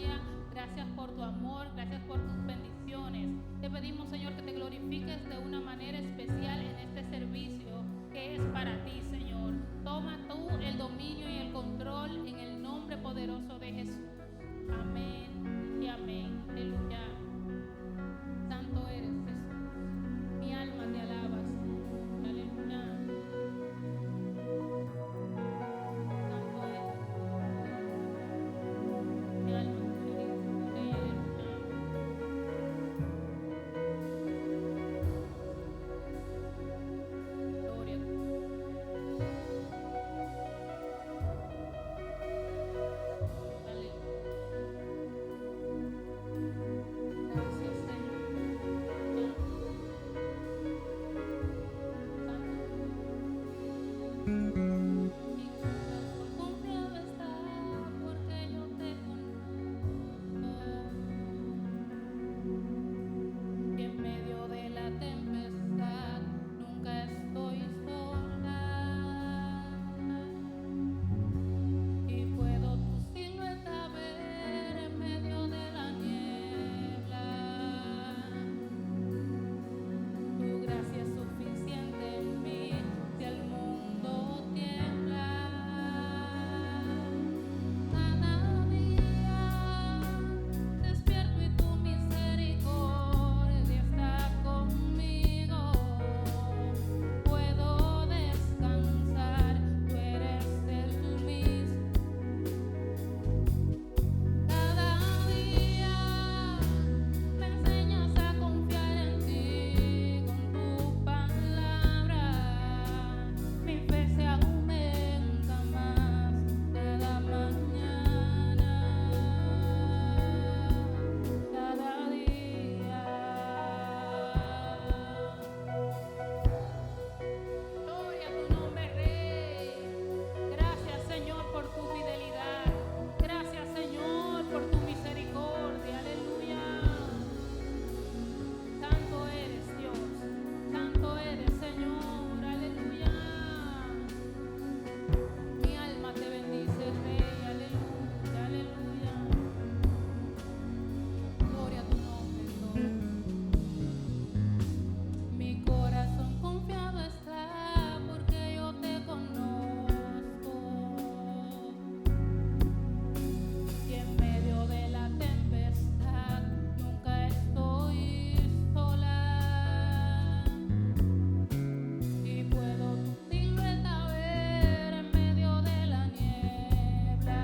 misericordia, gracias por tu amor, gracias por tus bendiciones. Te pedimos, Señor, que te glorifiques de una manera especial en este servicio que es para ti, Señor. Toma tú el dominio y el control en el nombre poderoso de Jesús. Amén y amén. Aleluya. Santo eres, Jesús. Mi alma te alaba, Señor. Aleluya. Santo eres. Mi alma te bendice. Aleluya. Gloria a ti. Gracias, Señor. Mi corazón confiado está porque yo te conozco. Y en medio de la tempestad nunca estoy sola. Y puedo tu silueta ver en medio de la niebla. Tu gracia es suficiente en mí si el mundo tiembla. Cada día despierto y tu misericordia está conmigo. Puedo descansar, tú eres el mismo. Cada día me enseñas a confiar en ti con tu palabra. Mi fe se aumenta más cada mañana, cada día. Gloria a tu nombre, Rey. Gracias, Señor, por tu fidelidad. Gracias, Señor, por tu misericordia. Aleluya. Santo eres, Dios. Santo eres, Señor. Aleluya. Mi alma te bendice, Rey. Aleluya. Aleluya. Gloria a tu nombre, Dios. Mi corazón confiado está porque yo te conozco. Y en medio de la tempestad nunca estoy sola. Y puedo tu silueta ver en medio de la niebla.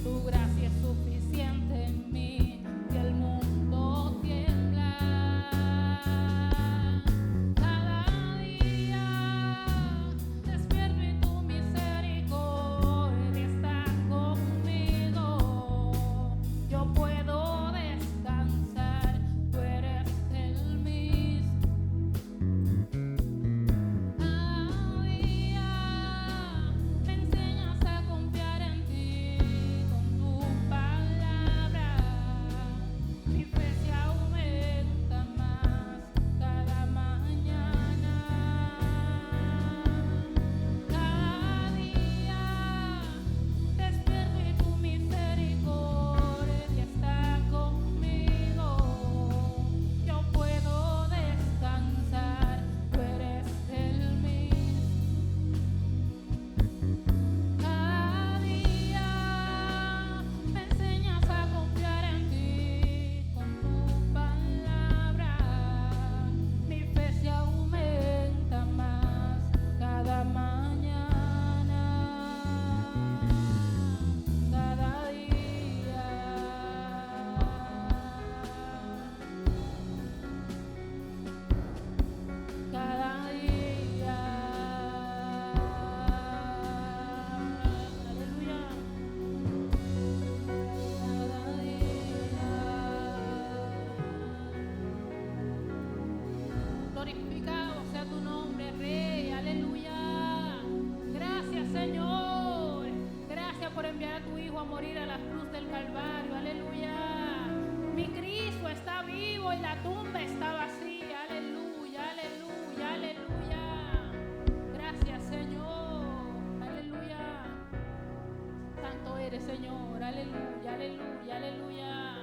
Tu gracia es suficiente en mí y el mundo tiembla. Cada día despierto y tu misericordia está conmigo. Yo puedo descansar, tú eres el mismo. Cada día me enseñas a confiar en ti con tu palabra. Mi fe se aumenta más cada mañana. Cada día despierto y tu misericordia está conmigo. Yo puedo descansar, tú eres el mismo. Cada día me enseñas a confiar en ti con tu palabra. Mi fe se aumenta más cada mañana, cada día. Cada día. Aleluya. Cada día. Glorificado sea tu nombre, Rey. Aleluya. Gracias, Señor. Gracias por enviar a tu Hijo a morir a la cruz del Calvario. Aleluya. Mi Cristo está vivo y la tumba está vacía. Aleluya, aleluya, aleluya. Gracias, Señor. Aleluya. Santo eres, Señor. Aleluya, aleluya, aleluya.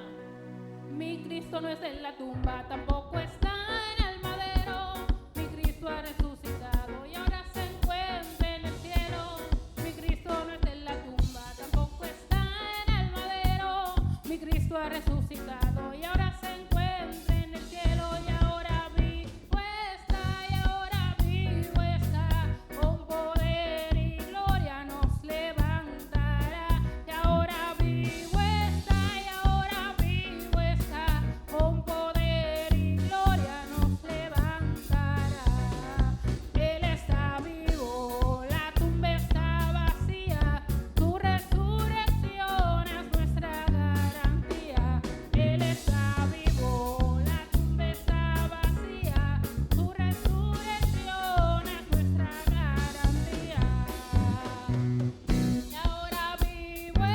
Mi Cristo no está en la tumba, tampoco está en el madero. Mi Cristo ha resucitado y ahora se encuentra en el cielo. Mi Cristo no está en la tumba, tampoco está en el madero. Mi Cristo ha resucitado y ahora se encuentra en el cielo. Y ahora vivo está, y ahora vivo está, con poder y gloria nos levantará. Y ahora vivo está, y ahora vivo está, con poder y gloria nos levantará. Él está vivo, la tumba está vacía, su resurrección es nuestra garantía. Él está vivo, la tumba está vacía, su resurrección es nuestra garantía. Y ahora vivo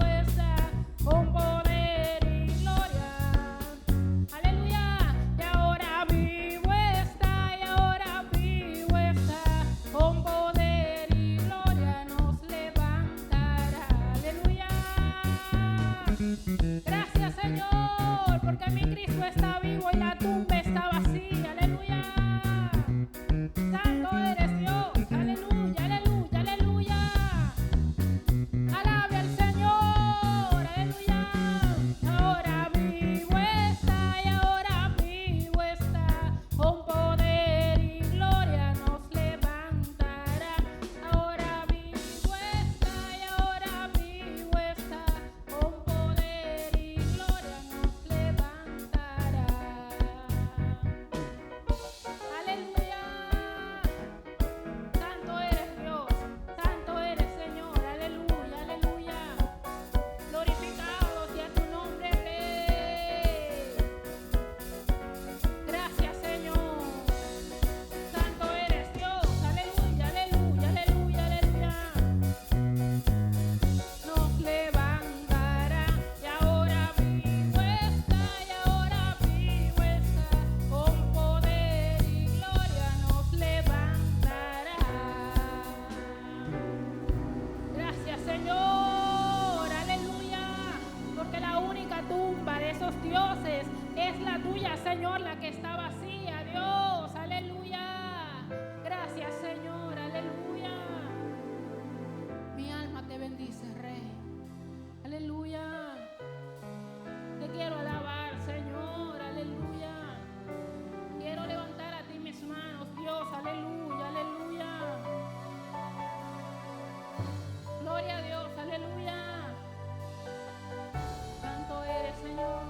está, con poder y gloria. Aleluya. Y ahora vivo está, con poder y gloria nos levantará. Aleluya. Gracias, Señor, porque mi Cristo está vivo y la tumba está vacía. Aleluya. Santo eres Dios. Aleluya, aleluya, aleluya. Alabe al Señor. Aleluya. Ahora vivo está, y ahora vivo está, con poder y gloria nos levantará. Ahora vivo está, y ahora vivo está, con poder y gloria nos levantará. Aleluya. Santo eres Dios, santo eres Señor. Aleluya, aleluya. Glorificado sea tu nombre, Rey. Gracias, Señor. Santo eres Dios. Aleluya, aleluya, aleluya, aleluya. Nos levantará. Y ahora vivo está, y ahora vivo está, con poder y gloria nos levantará. Gracias, Señor. Aleluya. Porque la única tumba de esos dioses es la tuya, Señor, la que está vacía, Dios. Aleluya. Gracias, Señor. Aleluya. Mi alma te bendice, Rey. Aleluya. Te quiero alabar, Señor. Aleluya. Quiero levantar a ti mis manos, Dios. Aleluya, aleluya. Gloria a Dios, aleluya. Santo eres, Señor.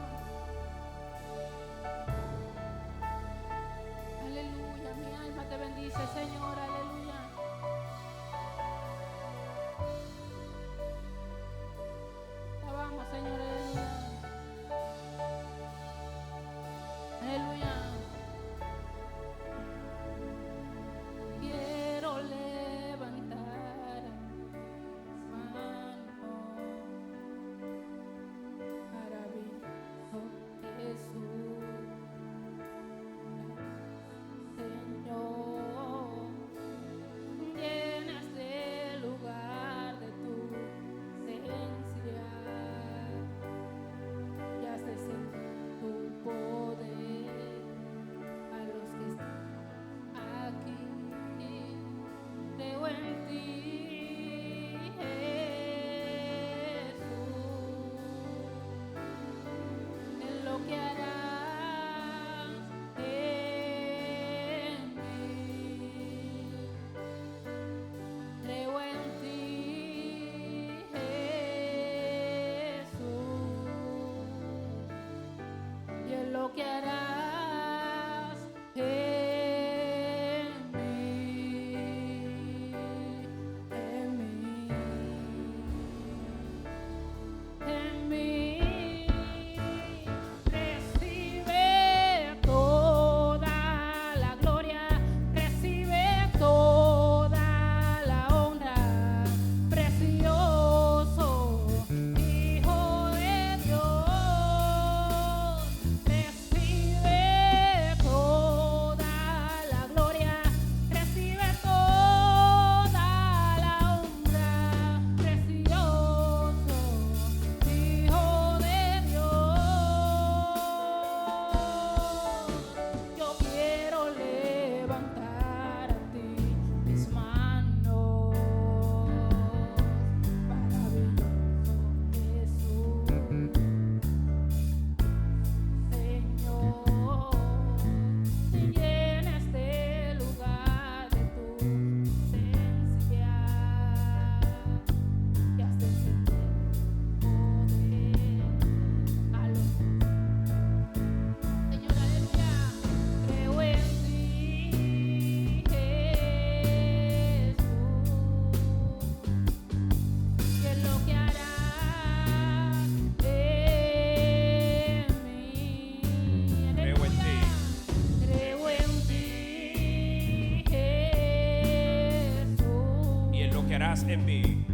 en mí.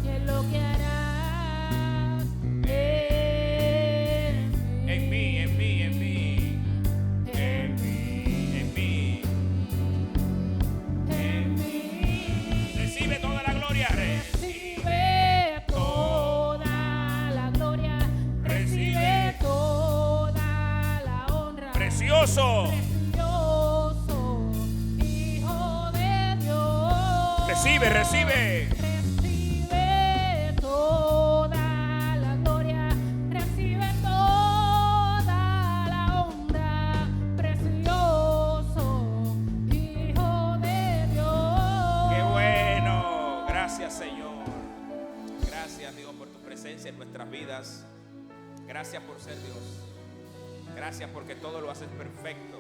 ¿Qué es lo que harás en mí? En mí, en mí, en mí. En mí, En mí. en mí. Recibe toda la gloria. Recibe toda la gloria, recibe toda la honra. Precioso. Precioso Hijo de Dios. Recibe, recibe. Recibe toda la gloria, recibe toda la honra. Precioso Hijo de Dios. Qué bueno. Gracias, Señor. Gracias, Dios, por tu presencia en nuestras vidas. Gracias por ser Dios. Gracias porque todo lo haces perfecto.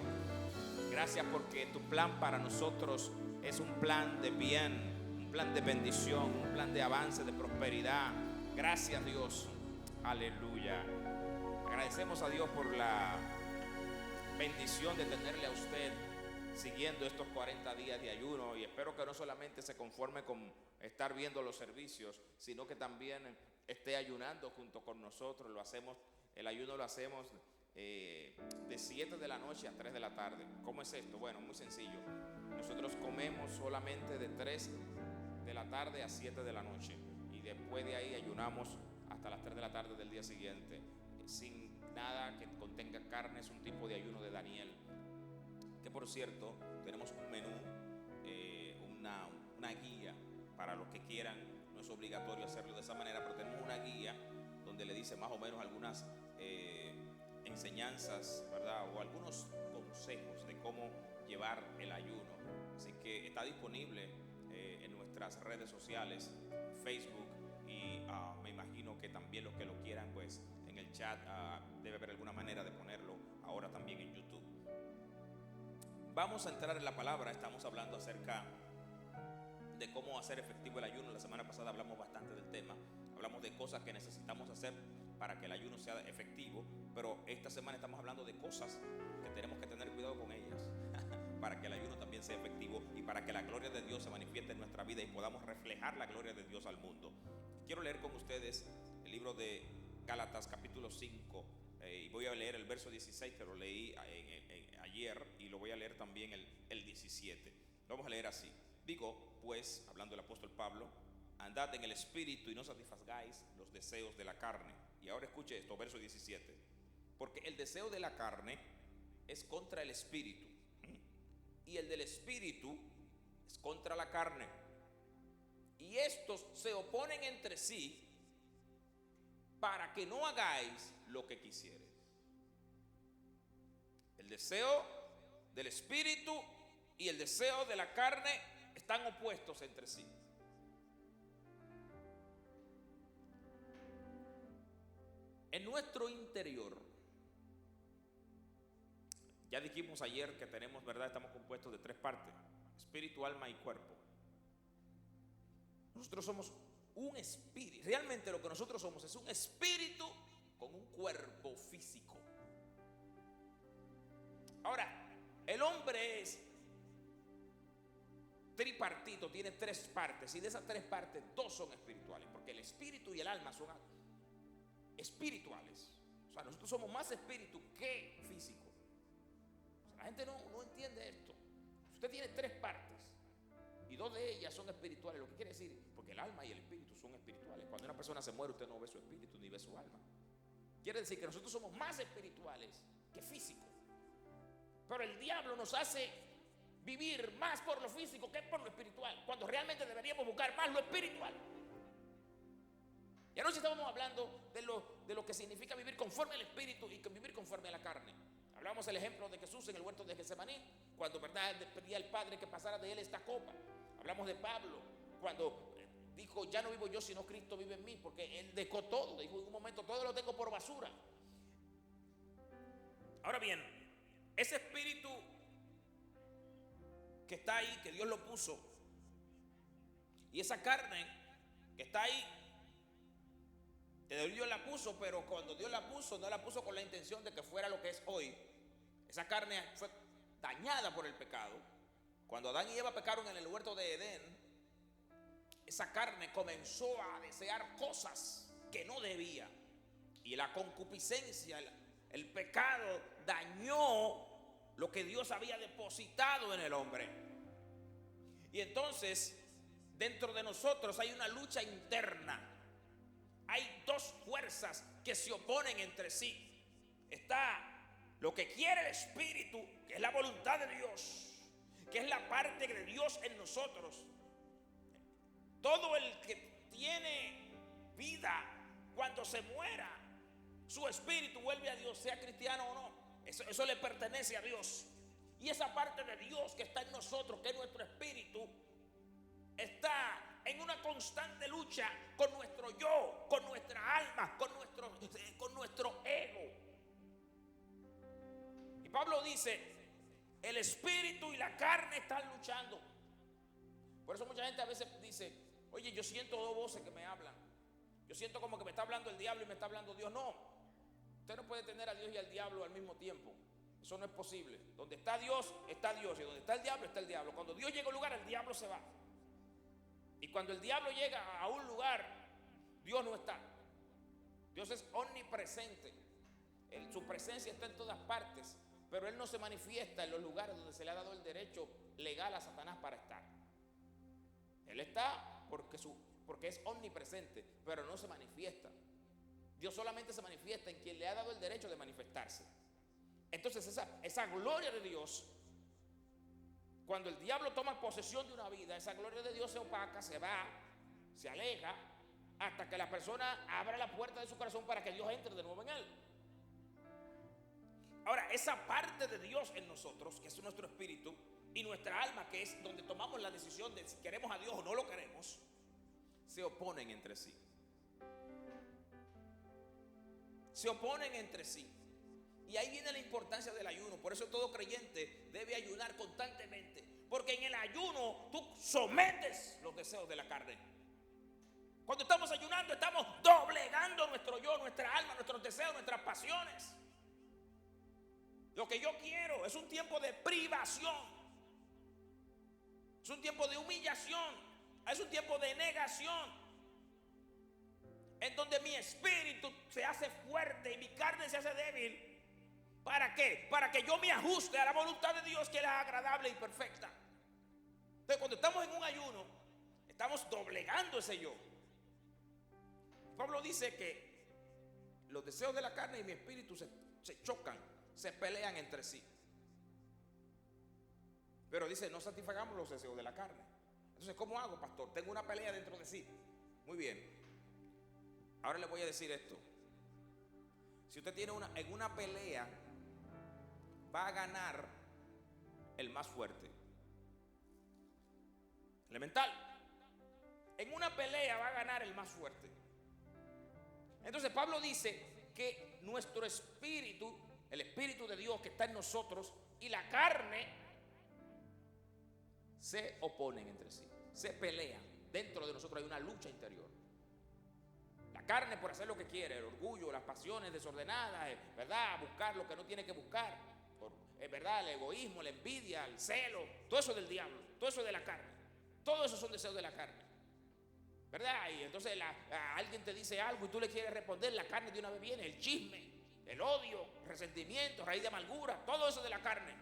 Gracias porque tu plan para nosotros es un plan de bien, un plan de bendición, un plan de avance, de prosperidad. Gracias, Dios. Aleluya. Agradecemos a Dios por la bendición de tenerle a usted siguiendo estos 40 días de ayuno, y espero que no solamente se conforme con estar viendo los servicios, sino que también esté ayunando junto con nosotros. El ayuno lo hacemos de 7 de la noche a 3 de la tarde. ¿Cómo es esto? Bueno, muy sencillo. Nosotros comemos solamente de 3 de la tarde a 7 de la noche, y después de ahí ayunamos hasta las 3 de la tarde del día siguiente, sin nada que contenga carne. Es un tipo de ayuno de Daniel, que por cierto tenemos un menú, una guía para los que quieran. No es obligatorio hacerlo de esa manera, pero tenemos una guía donde le dice más o menos algunas enseñanzas, ¿verdad? O algunos consejos de cómo llevar el ayuno. Así que está disponible en nuestras redes sociales, Facebook, y me imagino que también los que lo quieran, pues en el chat debe haber alguna manera de ponerlo ahora también en YouTube. Vamos a entrar en la palabra. Estamos hablando acerca de cómo hacer efectivo el ayuno. La semana pasada hablamos bastante del tema. Hablamos de cosas que necesitamos hacer para que el ayuno sea efectivo, pero esta semana estamos hablando de cosas que tenemos que tener cuidado con ellas para que el ayuno también sea efectivo y para que la gloria de Dios se manifieste en nuestra vida y podamos reflejar la gloria de Dios al mundo. Quiero leer con ustedes el libro de Gálatas capítulo 5, y voy a leer el verso 16, que lo leí ayer, y lo voy a leer también el 17. Vamos a leer así. Digo, pues, hablando el apóstol Pablo, andad en el espíritu y no satisfagáis los deseos de la carne. Y ahora escuche esto, verso 17. Porque el deseo de la carne es contra el espíritu, y el del espíritu es contra la carne, y estos se oponen entre sí para que no hagáis lo que quisieres. El deseo del espíritu y el deseo de la carne están opuestos entre sí. En nuestro interior, ya dijimos ayer que tenemos, ¿verdad? Estamos compuestos de 3 partes: espíritu, alma y cuerpo. Nosotros somos un espíritu. Realmente lo que nosotros somos es un espíritu con un cuerpo físico. Ahora, el hombre es tripartito, tiene 3 partes, y de esas 3 partes 2 son espirituales, porque el espíritu y el alma son espirituales. O sea, nosotros somos más espíritu que físico. O sea, la gente no entiende esto. Usted tiene 3 partes y 2 de ellas son espirituales. Lo que quiere decir, porque el alma y el espíritu son espirituales. Cuando una persona se muere, usted no ve su espíritu ni ve su alma. Quiere decir que nosotros somos más espirituales que físicos. Pero el diablo nos hace vivir más por lo físico que por lo espiritual, cuando realmente deberíamos buscar más lo espiritual. Y anoche estábamos hablando de lo que significa vivir conforme al espíritu y vivir conforme a la carne. Hablamos el ejemplo de Jesús en el huerto de Getsemaní, cuando, ¿verdad?, le pedía al Padre que pasara de él esta copa. Hablamos de Pablo, cuando dijo: ya no vivo yo, sino Cristo vive en mí, porque él dejó todo. Dijo en un momento: todo lo tengo por basura. Ahora bien, ese espíritu que está ahí, que Dios lo puso, y esa carne que está ahí, que Dios la puso, pero cuando Dios la puso, no la puso con la intención de que fuera lo que es hoy. Esa carne fue dañada por el pecado. Cuando Adán y Eva pecaron en el huerto de Edén, esa carne comenzó a desear cosas que no debía. Y la concupiscencia, el pecado dañó lo que Dios había depositado en el hombre. Y entonces, dentro de nosotros hay una lucha interna. Hay dos fuerzas que se oponen entre sí. Está lo que quiere el Espíritu, que es la voluntad de Dios, que es la parte de Dios en nosotros. Todo el que tiene vida, cuando se muera, su espíritu vuelve a Dios, sea cristiano o no. Eso le pertenece a Dios. Y esa parte de Dios que está en nosotros, que es nuestro espíritu, está en una constante lucha con nuestro yo, con nuestra alma, con nuestro ego. Y Pablo dice, el espíritu y la carne están luchando. Por eso mucha gente a veces dice, oye, yo siento dos voces que me hablan. Yo siento como que me está hablando el diablo y me está hablando Dios. No, usted no puede tener a Dios y al diablo al mismo tiempo. Eso no es posible. Donde está Dios, está Dios. Y donde está el diablo, está el diablo. Cuando Dios llega a un lugar, el diablo se va. Y cuando el diablo llega a un lugar, Dios no está. Dios es omnipresente. Su presencia está en todas partes. Pero Él no se manifiesta en los lugares donde se le ha dado el derecho legal a Satanás para estar. Él está porque es omnipresente, pero no se manifiesta. Dios solamente se manifiesta en quien le ha dado el derecho de manifestarse. Entonces esa gloria de Dios, cuando el diablo toma posesión de una vida, esa gloria de Dios se opaca, se va, se aleja, hasta que la persona abra la puerta de su corazón para que Dios entre de nuevo en él. Ahora, esa parte de Dios en nosotros, que es nuestro espíritu, y nuestra alma, que es donde tomamos la decisión de si queremos a Dios o no lo queremos, se oponen entre sí. Se oponen entre sí. Y ahí viene la importancia del ayuno. Por eso todo creyente debe ayunar constantemente, porque en el ayuno tú sometes los deseos de la carne. Cuando estamos ayunando, estamos doblegando nuestro yo, nuestra alma, nuestros deseos, nuestras pasiones. Lo que yo quiero es un tiempo de privación. Es un tiempo de humillación. Es un tiempo de negación, en donde mi espíritu se hace fuerte y mi carne se hace débil. ¿Para qué? Para que yo me ajuste a la voluntad de Dios, que es la agradable y perfecta. Entonces, cuando estamos en un ayuno, estamos doblegando ese yo. Pablo dice que los deseos de la carne y mi espíritu se chocan, se pelean entre sí. Pero dice, no satisfagamos los deseos de la carne. Entonces, ¿cómo hago, pastor? Tengo una pelea dentro de sí. Muy bien. Ahora le voy a decir esto. Si usted tiene en una pelea, va a ganar el más fuerte. Elemental. En una pelea va a ganar el más fuerte. Entonces Pablo dice que nuestro espíritu, el espíritu de Dios que está en nosotros, y la carne se oponen entre sí, se pelean. Dentro de nosotros hay una lucha interior. La carne por hacer lo que quiere, el orgullo, las pasiones desordenadas, ¿verdad? Buscar lo que no tiene que buscar, ¿verdad? El egoísmo, la envidia, el celo, todo eso es del diablo, todo eso es de la carne. Todo eso son deseos de la carne, ¿verdad? Y entonces alguien te dice algo y tú le quieres responder, la carne de una vez viene, el chisme, el odio, el resentimiento, raíz de amargura, todo eso es de la carne.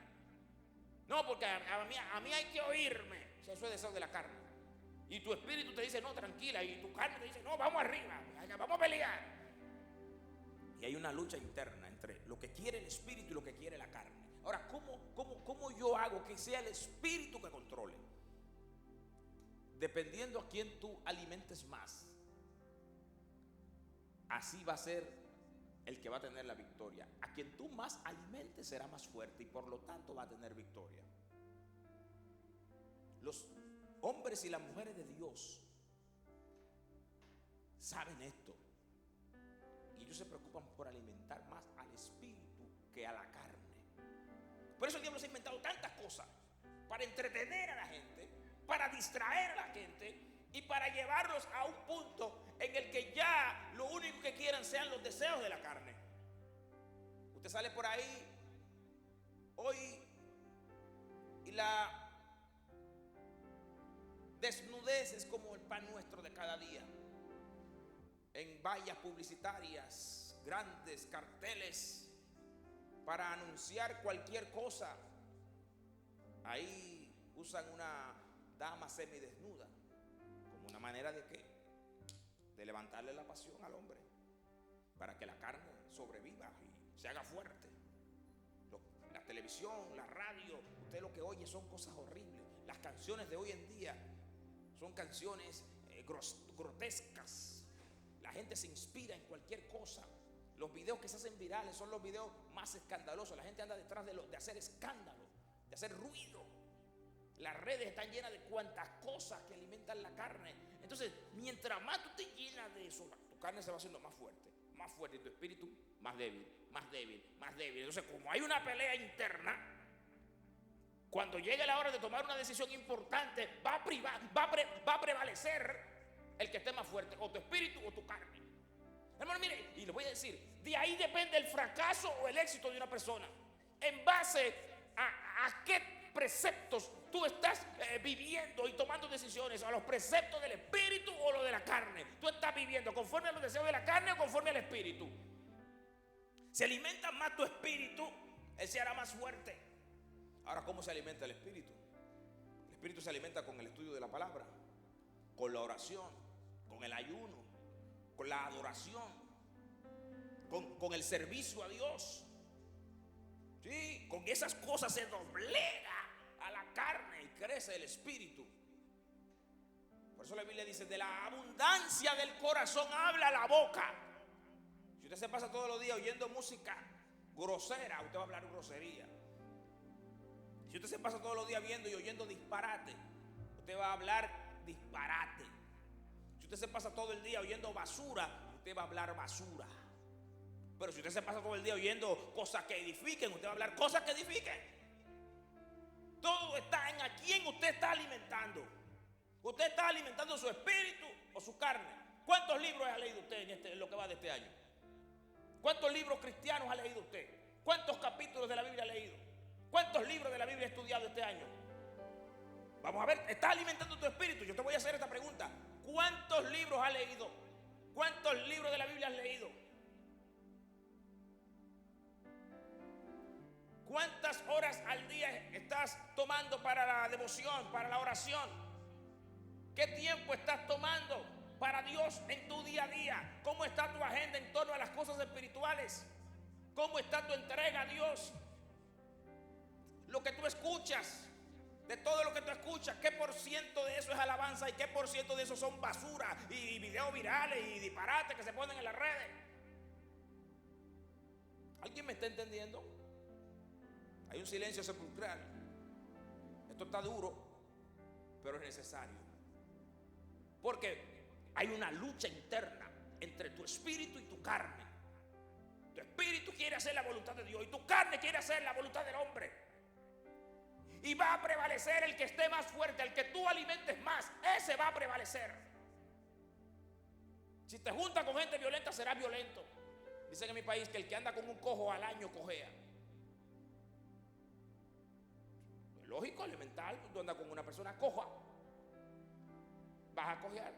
No, porque a mí hay que oírme. Eso es deseo de la carne. Y tu espíritu te dice, no, tranquila. Y tu carne te dice, no, vamos arriba, vamos a pelear. Y hay una lucha interna entre lo que quiere el espíritu y lo que quiere la carne. Ahora, ¿cómo yo hago que sea el espíritu que controle? Dependiendo a quién tú alimentes más, así va a ser el que va a tener la victoria. A quien tú más alimentes será más fuerte y por lo tanto va a tener victoria. Los hombres y las mujeres de Dios saben esto y ellos se preocupan por alimentar más al espíritu que a la carne. Por eso el diablo se ha inventado tantas cosas para entretener a la gente, para distraer a la gente y para llevarlos a un punto en el que ya lo único que quieran sean los deseos de la carne. Usted sale por ahí hoy y Desnudez es como el pan nuestro de cada día. En vallas publicitarias, grandes carteles para anunciar cualquier cosa. Ahí usan una dama semidesnuda como una manera de ¿qué? De levantarle la pasión al hombre, para que la carne sobreviva y se haga fuerte. La televisión, la radio, usted lo que oye son cosas horribles. Las canciones de hoy en día son canciones grotescas. La gente se inspira en cualquier cosa. Los videos que se hacen virales son los videos más escandalosos. La gente anda detrás de hacer escándalo, de hacer ruido. Las redes están llenas de cuantas cosas que alimentan la carne. Entonces, mientras más tú te llenas de eso, tu carne se va haciendo más fuerte, y tu espíritu más débil, más débil, más débil. Entonces, como hay una pelea interna, cuando llegue la hora de tomar una decisión importante, va a prevalecer el que esté más fuerte, o tu espíritu o tu carne. Hermano, mire, y le voy a decir, de ahí depende el fracaso o el éxito de una persona. En base a qué preceptos tú estás viviendo y tomando decisiones, a los preceptos del espíritu o lo de la carne. Tú estás viviendo conforme a los deseos de la carne o conforme al espíritu. Si alimentas más tu espíritu, él se hará más fuerte. Ahora, ¿cómo se alimenta el espíritu? El espíritu se alimenta con el estudio de la palabra, con la oración, con el ayuno, con la adoración, con el servicio a Dios. Sí, con esas cosas se doblega a la carne y crece el espíritu. Por eso la Biblia dice: de la abundancia del corazón habla la boca. Si usted se pasa todos los días oyendo música grosera, usted va a hablar grosería. Si usted se pasa todos los días viendo y oyendo disparate, usted va a hablar disparate. Si usted se pasa todo el día oyendo basura, usted va a hablar basura. Pero si usted se pasa todo el día oyendo cosas que edifiquen, usted va a hablar cosas que edifiquen. Todo está en a quién usted está alimentando. Usted está alimentando su espíritu o su carne. ¿Cuántos libros ha leído usted en lo que va de este año? ¿Cuántos libros cristianos ha leído usted? ¿Cuántos capítulos de la Biblia ha leído? ¿Cuántos libros de la Biblia ha estudiado este año? Vamos a ver, ¿está alimentando tu espíritu? Yo te voy a hacer esta pregunta. ¿Cuántos libros has leído? ¿Cuántos libros de la Biblia has leído? ¿Cuántas horas al día estás tomando para la devoción, para la oración? ¿Qué tiempo estás tomando para Dios en tu día a día? ¿Cómo está tu agenda en torno a las cosas espirituales? ¿Cómo está tu entrega a Dios? Lo que tú escuchas, de todo lo que tú escuchas, ¿qué por ciento de eso es alabanza y qué por ciento de eso son basura y videos virales y disparates que se ponen en las redes? ¿Alguien me está entendiendo? Hay un silencio sepulcral. Esto está duro, pero es necesario. Porque hay una lucha interna entre tu espíritu y tu carne. Tu espíritu quiere hacer la voluntad de Dios y tu carne quiere hacer la voluntad del hombre. Y va a prevalecer el que esté más fuerte, el que tú alimentes más, ese va a prevalecer. Si te juntas con gente violenta, serás violento. Dicen en mi país que el que anda con un cojo al año cojea. Es lógico, elemental. Tú andas con una persona coja, vas a cojear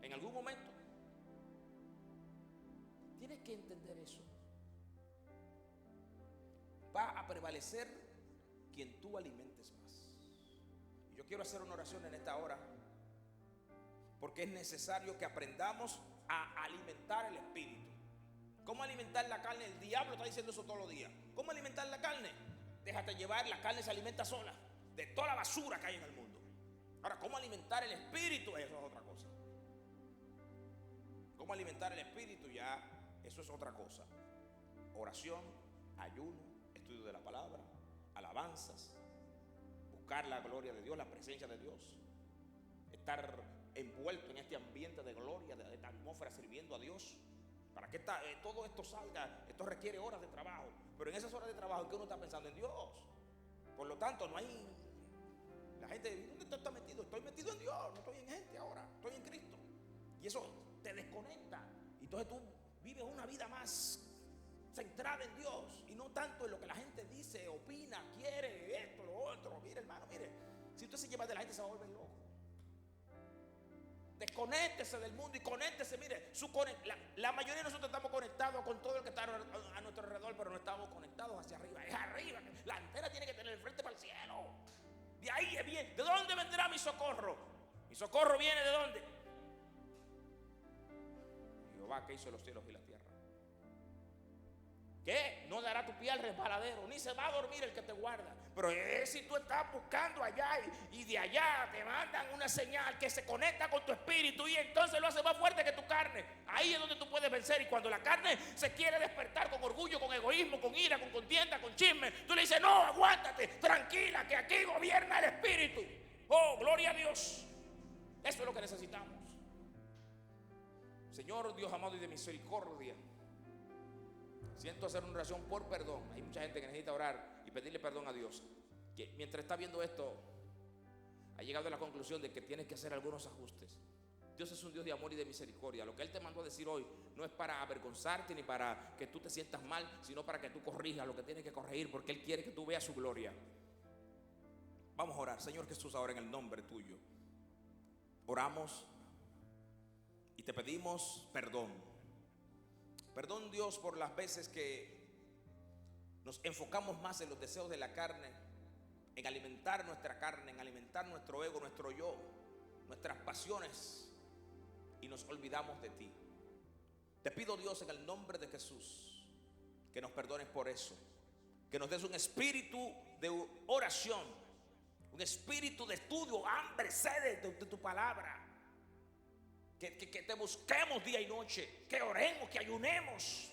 en algún momento. Tienes que entender eso. Va a prevalecer quien tú alimentes más. Y yo quiero hacer una oración en esta hora, porque es necesario que aprendamos a alimentar el espíritu. ¿Cómo alimentar la carne? El diablo está diciendo eso todos los días. ¿Cómo alimentar la carne? Déjate llevar, la carne se alimenta sola de toda la basura que hay en el mundo. Ahora, ¿cómo alimentar el espíritu? Eso es otra cosa. ¿Cómo alimentar el espíritu? Ya, eso es otra cosa. Oración, ayuno, estudio de la palabra, alabanzas, buscar la gloria de Dios, la presencia de Dios, estar envuelto en este ambiente de gloria, de esta atmósfera sirviendo a Dios. Para que todo esto salga, esto requiere horas de trabajo, pero en esas horas de trabajo en que uno está pensando en Dios. Por lo tanto, no hay, la gente, ¿dónde está metido? Estoy metido en Dios, no estoy en gente ahora, estoy en Cristo. Y eso te desconecta. Y entonces tú vives una vida más centrada en Dios y no tanto en lo que la gente dice, opina, quiere, esto, lo otro. Mire, hermano, mire, si usted se lleva de la gente se va a volver loco. Desconéctese del mundo y conéctese. Mire, la mayoría de nosotros estamos conectados con todo el que está a nuestro alrededor, pero no estamos conectados hacia arriba. Es arriba. La antena tiene que tener el frente para el cielo. De ahí es bien. ¿De dónde vendrá mi socorro? Mi socorro viene ¿de dónde? Jehová que hizo los cielos y la tierra. ¿Qué? No dará tu pie al resbaladero, ni se va a dormir el que te guarda. Pero es si tú estás buscando allá y de allá te mandan una señal que se conecta con tu espíritu y entonces lo hace más fuerte que tu carne. Ahí es donde tú puedes vencer. Y cuando la carne se quiere despertar con orgullo, con egoísmo, con ira, con contienda, con chisme, tú le dices: no, aguántate, tranquila, que aquí gobierna el espíritu. Oh, gloria a Dios. Eso es lo que necesitamos. Señor Dios amado y de misericordia, siento hacer una oración por perdón. Hay mucha gente que necesita orar y pedirle perdón a Dios, que mientras está viendo esto ha llegado a la conclusión de que tienes que hacer algunos ajustes. Dios es un Dios de amor y de misericordia. Lo que Él te mandó a decir hoy no es para avergonzarte ni para que tú te sientas mal, sino para que tú corrijas lo que tienes que corregir, porque Él quiere que tú veas su gloria. Vamos a orar. Señor Jesús, ahora en el nombre tuyo oramos y te pedimos perdón. Perdón, Dios, por las veces que nos enfocamos más en los deseos de la carne, en alimentar nuestra carne, en alimentar nuestro ego, nuestro yo, nuestras pasiones, y nos olvidamos de ti. Te pido, Dios, en el nombre de Jesús, que nos perdones por eso, que nos des un espíritu de oración, un espíritu de estudio, hambre, sed de tu palabra. Que te busquemos día y noche, que oremos, que ayunemos,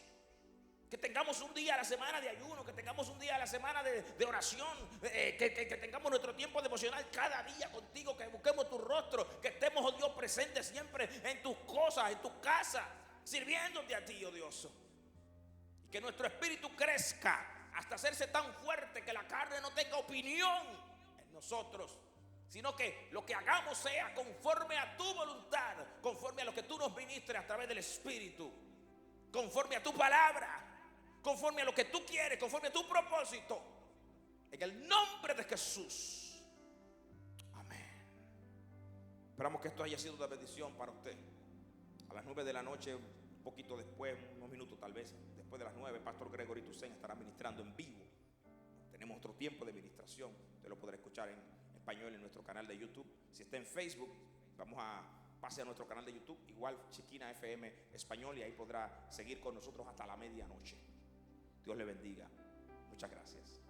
que tengamos un día a la semana de ayuno, que tengamos un día a la semana de oración, que tengamos nuestro tiempo devocional cada día contigo, que busquemos tu rostro, que estemos, oh Dios, presentes siempre en tus cosas, en tu casa, sirviéndote a ti, oh Dios. Y que nuestro espíritu crezca hasta hacerse tan fuerte que la carne no tenga opinión en nosotros, sino que lo que hagamos sea conforme a tu voluntad, conforme a lo que tú nos ministres a través del Espíritu, conforme a tu palabra, conforme a lo que tú quieres, conforme a tu propósito. En el nombre de Jesús. Amén. Esperamos que esto haya sido de bendición para usted. A las 9 de la noche, un poquito después, unos minutos tal vez, después de las 9, Pastor Gregory Tucen estará ministrando en vivo. Tenemos otro tiempo de ministración. Usted lo podrá escuchar en español en nuestro canal de YouTube. Si está en Facebook, pase a nuestro canal de YouTube, igual Chiquina FM Español, y ahí podrá seguir con nosotros hasta la medianoche. Dios le bendiga. Muchas gracias.